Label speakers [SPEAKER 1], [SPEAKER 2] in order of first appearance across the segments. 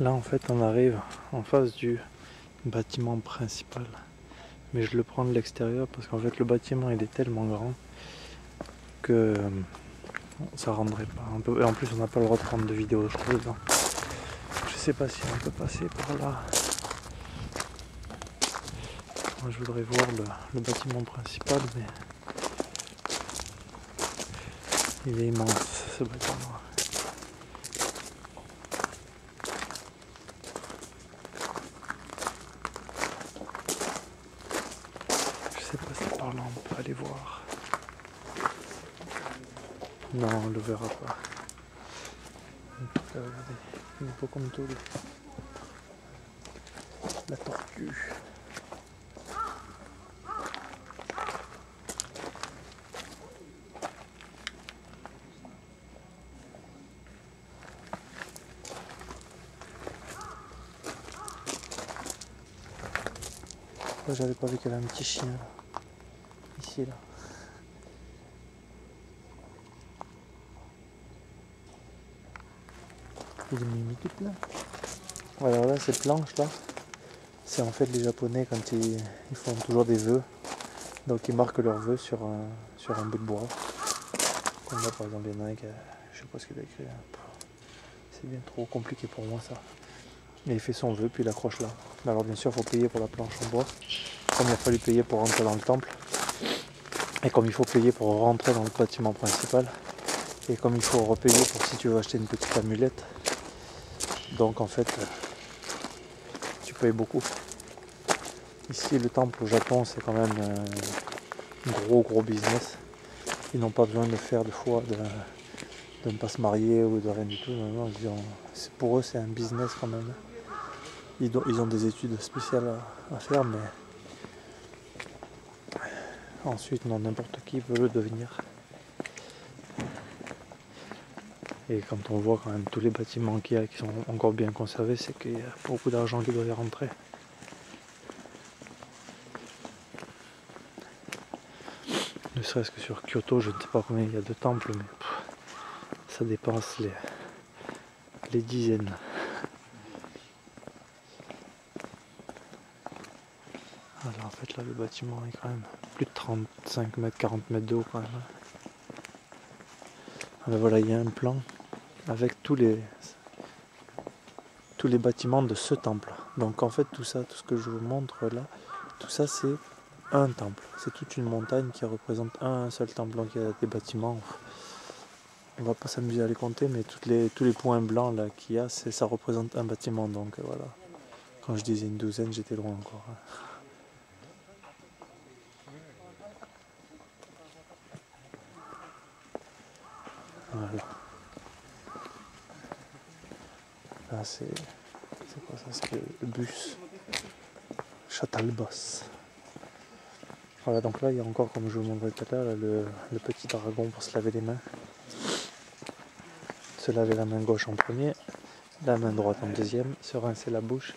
[SPEAKER 1] Là en fait on arrive en face du bâtiment principal. Mais je le prends de l'extérieur parce qu'en fait le bâtiment il est tellement grand que ça rendrait pas. Et en plus on n'a pas le droit de prendre de vidéo je trouve dedans. Je sais pas si on peut passer par là. Moi je voudrais voir le bâtiment principal mais il est immense ce bâtiment. Je sais pas si par là on peut aller voir. Non, on le verra pas. En tout cas, regardez, il est pas comme tout. La tortue. Là, j'avais pas vu qu'il y avait un petit chien là. Ici là. Il est mimi tout plein. Alors là, ces planches là, c'est en fait les Japonais quand ils font toujours des vœux. Donc ils marquent leurs vœux sur un bout de bois. Comme là par exemple, il y en a un qui a, je sais pas ce qu'il a écrit. C'est bien trop compliqué pour moi ça. Mais il fait son vœu puis il accroche là. Alors bien sûr, il faut payer pour la planche en bois. Comme il a fallu payer pour rentrer dans le temple. Et comme il faut payer pour rentrer dans le bâtiment principal. Et comme il faut repayer pour si tu veux acheter une petite amulette. Donc en fait, tu payes beaucoup. Ici, le temple au Japon, c'est quand même un gros business. Ils n'ont pas besoin de faire de foi, de ne pas se marier ou de rien du tout. Non, pour eux, c'est un business quand même. Ils ont des études spéciales à faire, mais ensuite, non, n'importe qui veut le devenir. Et quand on voit quand même tous les bâtiments qu'il y a qui sont encore bien conservés, c'est qu'il y a beaucoup d'argent qui doit y rentrer. Ne serait-ce que sur Kyoto, je ne sais pas combien il y a de temples, mais ça dépasse les dizaines. Alors en fait là le bâtiment est quand même plus de 35 mètres, 40 mètres de haut quand même. Alors voilà, il y a un plan avec tous les bâtiments de ce temple. Donc en fait tout ça, tout ce que je vous montre là, tout ça c'est un temple. C'est toute une montagne qui représente un seul temple. Donc il y a des bâtiments, on va pas s'amuser à les compter, mais tous les points blancs là qu'il y a, ça représente un bâtiment. Donc voilà, quand je disais une douzaine, j'étais loin encore. Voilà. Là c'est quoi ça? C'est le bus Shuttlebus. Voilà, donc là il y a encore, comme je vous montrais tout à l'heure, le petit dragon pour se laver les mains. Se laver la main gauche en premier, la main droite en deuxième, se rincer la bouche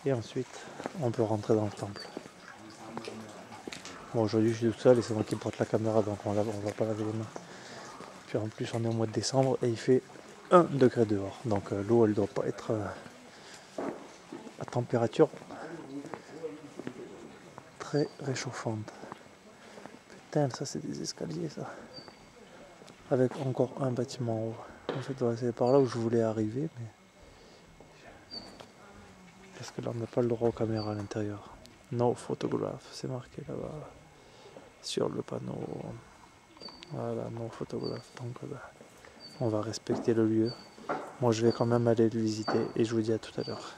[SPEAKER 1] et ensuite on peut rentrer dans le temple. Bon, aujourd'hui je suis tout seul et c'est moi qui porte la caméra, donc on va pas laver les mains. Puis en plus on est au mois de décembre et il fait 1 degré dehors, donc l'eau elle doit pas être à température très réchauffante. Putain, ça c'est des escaliers ça. Avec encore un bâtiment en haut. En fait ouais, c'est par là où je voulais arriver, mais parce que là on n'a pas le droit aux caméras à l'intérieur. No photograph, c'est marqué là-bas sur le panneau. Voilà, no photograph. Donc on va respecter le lieu. Moi je vais quand même aller le visiter et je vous dis à tout à l'heure.